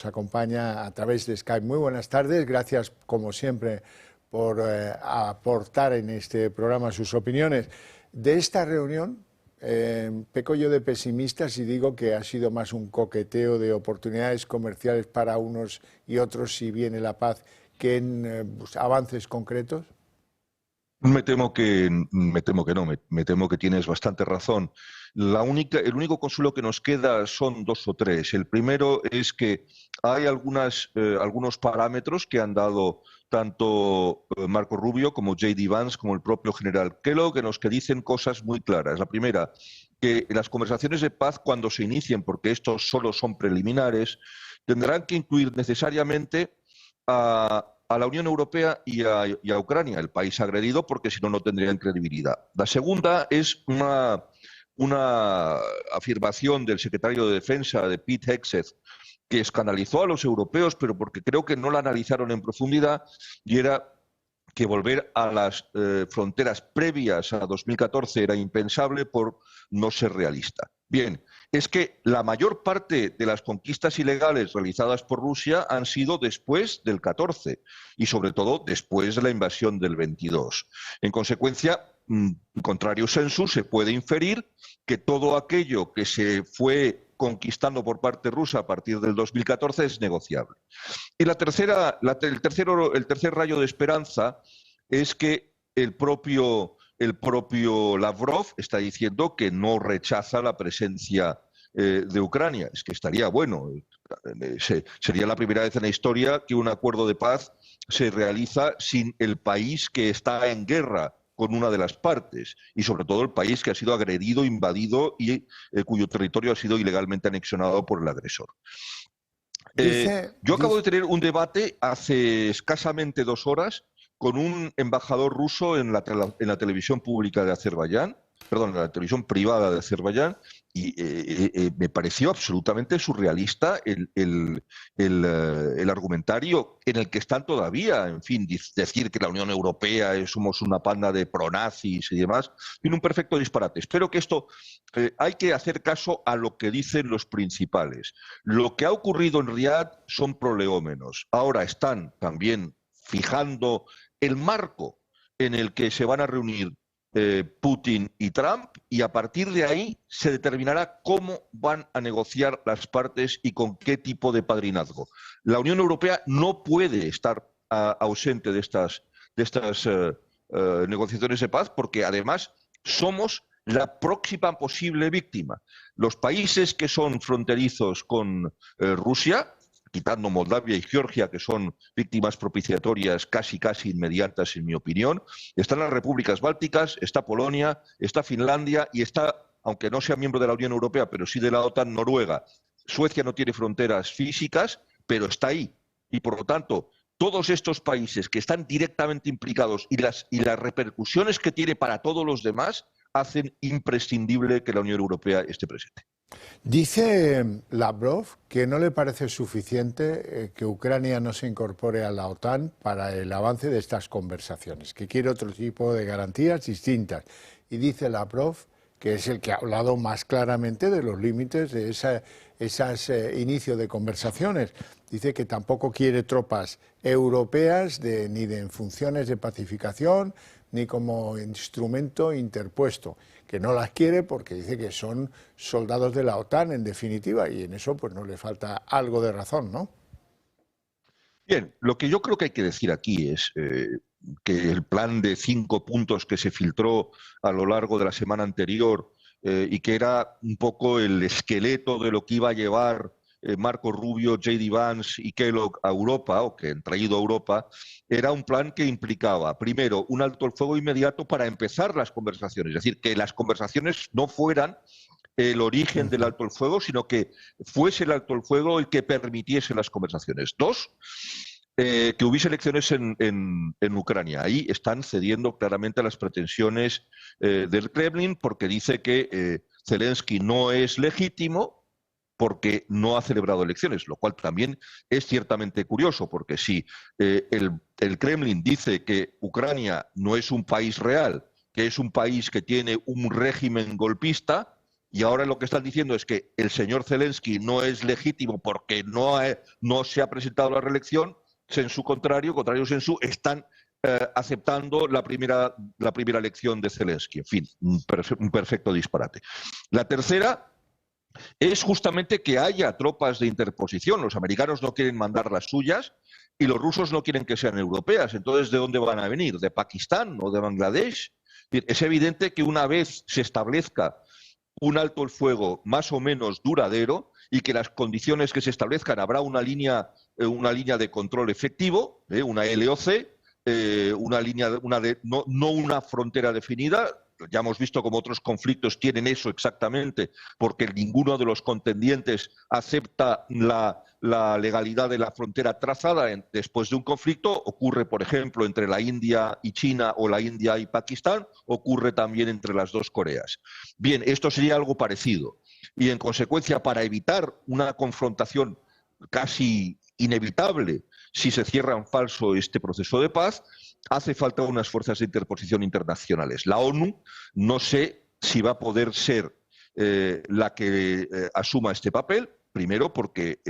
Nos acompaña a través de Skype. Muy buenas tardes, gracias como siempre por aportar en este programa sus opiniones. De esta reunión, peco yo de pesimista si digo que ha sido más un coqueteo de oportunidades comerciales para unos y otros si viene la paz que en avances concretos. Me temo que no, me temo que tienes bastante razón. El único consuelo que nos queda son dos o tres. El primero es que hay algunos parámetros que han dado tanto Marco Rubio como J.D. Vance como el propio general Kellogg que dicen cosas muy claras. La primera, que las conversaciones de paz, cuando se inicien, porque estos solo son preliminares, tendrán que incluir necesariamente a la Unión Europea y a Ucrania, el país agredido, porque si no, no tendrían credibilidad. La segunda es una afirmación del secretario de Defensa, de Pete Hegseth, que escandalizó a los europeos, pero porque creo que no la analizaron en profundidad, y era que volver a las fronteras previas a 2014 era impensable por no ser realista. Bien, es que la mayor parte de las conquistas ilegales realizadas por Rusia han sido después del 14 y sobre todo después de la invasión del 22. En consecuencia, contrario sensu, se puede inferir que todo aquello que se fue conquistando por parte rusa a partir del 2014 es negociable. Y el tercer rayo de esperanza es que el propio Lavrov está diciendo que no rechaza la presencia de Ucrania. Es que estaría bueno. Sería la primera vez en la historia que un acuerdo de paz se realiza sin el país que está en guerra con una de las partes, y sobre todo el país que ha sido agredido, invadido y cuyo territorio ha sido ilegalmente anexionado por el agresor. Yo acabo de tener un debate hace escasamente 2 horas con un embajador ruso en la televisión pública de Azerbaiyán, perdón, en la televisión privada de Azerbaiyán, y me pareció absolutamente surrealista el argumentario en el que están todavía. En fin, decir que la Unión Europea somos una panda de pronazis y demás, tiene un perfecto disparate. Espero que esto hay que hacer caso a lo que dicen los principales. Lo que ha ocurrido en Riad son prolegómenos. Ahora están también fijando el marco en el que se van a reunir Putin y Trump, y a partir de ahí se determinará cómo van a negociar las partes y con qué tipo de padrinazgo. La Unión Europea no puede estar ausente de estas negociaciones de paz, porque además somos la próxima posible víctima. Los países que son fronterizos con Rusia, quitando Moldavia y Georgia, que son víctimas propiciatorias casi inmediatas, en mi opinión, están las repúblicas bálticas, está Polonia, está Finlandia y está, aunque no sea miembro de la Unión Europea, pero sí de la OTAN, Noruega. Suecia no tiene fronteras físicas, pero está ahí. Y por lo tanto, todos estos países que están directamente implicados y las repercusiones que tiene para todos los demás hacen imprescindible que la Unión Europea esté presente. Dice Lavrov que no le parece suficiente que Ucrania no se incorpore a la OTAN para el avance de estas conversaciones, que quiere otro tipo de garantías distintas. Y dice Lavrov, que es el que ha hablado más claramente de los límites de ese inicio de conversaciones. Dice que tampoco quiere tropas europeas ni de funciones de pacificación ni como instrumento interpuesto, que no las quiere porque dice que son soldados de la OTAN en definitiva, y en eso pues no le falta algo de razón, ¿no? Bien, lo que yo creo que hay que decir aquí es que el plan de 5 puntos que se filtró a lo largo de la semana anterior y que era un poco el esqueleto de lo que iba a llevar Marco Rubio, J.D. Vance y Kellogg a Europa, o que han traído a Europa, era un plan que implicaba, primero, un alto el fuego inmediato para empezar las conversaciones, es decir, que las conversaciones no fueran el origen del alto el fuego, sino que fuese el alto el fuego el que permitiese las conversaciones. 2, que hubiese elecciones en Ucrania. Ahí están cediendo claramente a las pretensiones del Kremlin, porque dice que Zelensky no es legítimo porque no ha celebrado elecciones, lo cual también es ciertamente curioso, porque si el Kremlin dice que Ucrania no es un país real, que es un país que tiene un régimen golpista, y ahora lo que están diciendo es que el señor Zelensky no es legítimo porque no se ha presentado a la reelección, sensu contrario, sensu, están aceptando la primera elección de Zelensky. En fin, un perfecto disparate. La tercera es justamente que haya tropas de interposición. Los americanos no quieren mandar las suyas y los rusos no quieren que sean europeas. Entonces, ¿de dónde van a venir? ¿De Pakistán o de Bangladesh? Es evidente que una vez se establezca un alto el fuego más o menos duradero y que las condiciones que se establezcan habrá una línea de control efectivo, una LOC, no una frontera definida. Ya hemos visto cómo otros conflictos tienen eso exactamente, porque ninguno de los contendientes acepta la legalidad de la frontera trazada después de un conflicto. Ocurre, por ejemplo, entre la India y China o la India y Pakistán, ocurre también entre las dos Coreas. Bien, esto sería algo parecido. Y en consecuencia, para evitar una confrontación casi inevitable si se cierra en falso este proceso de paz, hace falta unas fuerzas de interposición internacionales. La ONU no sé si va a poder ser la que asuma este papel, primero porque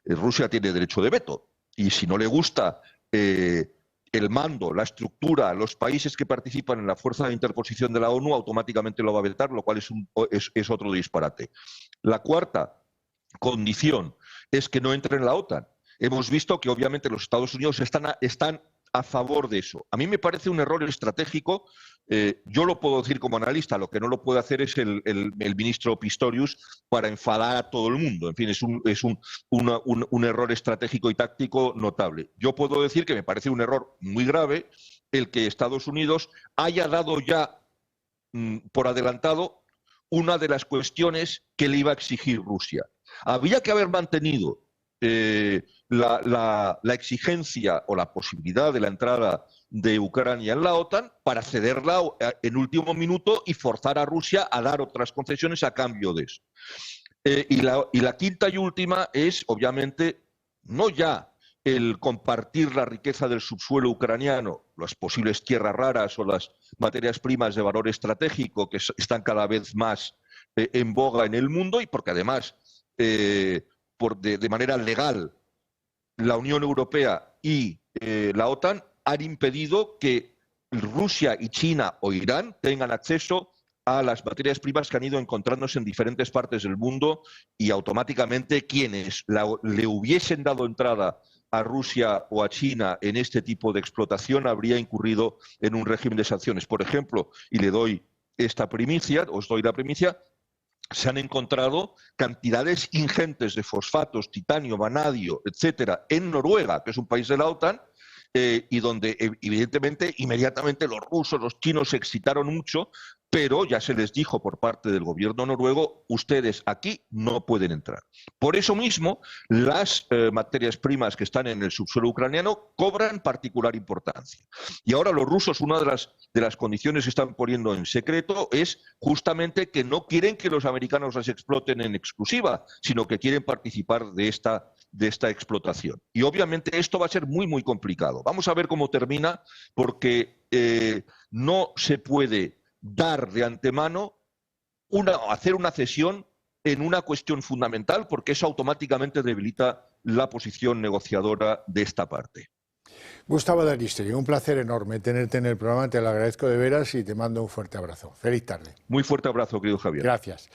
Rusia tiene derecho de veto y si no le gusta el mando, la estructura, los países que participan en la fuerza de interposición de la ONU automáticamente lo va a vetar, lo cual es otro disparate. La cuarta condición es que no entre en la OTAN. Hemos visto que obviamente los Estados Unidos están a favor de eso. A mí me parece un error estratégico. Yo lo puedo decir como analista, lo que no lo puede hacer es el ministro Pistorius para enfadar a todo el mundo. En fin, es un error estratégico y táctico notable. Yo puedo decir que me parece un error muy grave el que Estados Unidos haya dado ya por adelantado una de las cuestiones que le iba a exigir Rusia. Había que haber mantenido la exigencia o la posibilidad de la entrada de Ucrania en la OTAN para cederla en último minuto y forzar a Rusia a dar otras concesiones a cambio de eso. Y la quinta y última es, obviamente, no ya el compartir la riqueza del subsuelo ucraniano, las posibles tierras raras o las materias primas de valor estratégico que están cada vez más en boga en el mundo y porque además de manera legal la Unión Europea y la OTAN han impedido que Rusia y China o Irán tengan acceso a las materias primas que han ido encontrándose en diferentes partes del mundo y automáticamente quienes le hubiesen dado entrada a Rusia o a China en este tipo de explotación habría incurrido en un régimen de sanciones. Por ejemplo, y le doy esta primicia, os doy la primicia, se han encontrado cantidades ingentes de fosfatos, titanio, vanadio, etcétera, en Noruega, que es un país de la OTAN, y donde evidentemente inmediatamente los rusos, los chinos se excitaron mucho, pero ya se les dijo por parte del gobierno noruego, ustedes aquí no pueden entrar. Por eso mismo, las materias primas que están en el subsuelo ucraniano cobran particular importancia. Y ahora los rusos, una de las condiciones que están poniendo en secreto es justamente que no quieren que los americanos las exploten en exclusiva, sino que quieren participar de esta explotación. Y obviamente esto va a ser muy, muy complicado. Vamos a ver cómo termina, porque no se puede dar de antemano hacer una cesión en una cuestión fundamental, porque eso automáticamente debilita la posición negociadora de esta parte. Gustavo de Aristegui, un placer enorme tenerte en el programa, te lo agradezco de veras y te mando un fuerte abrazo. Feliz tarde. Muy fuerte abrazo, querido Javier. Gracias.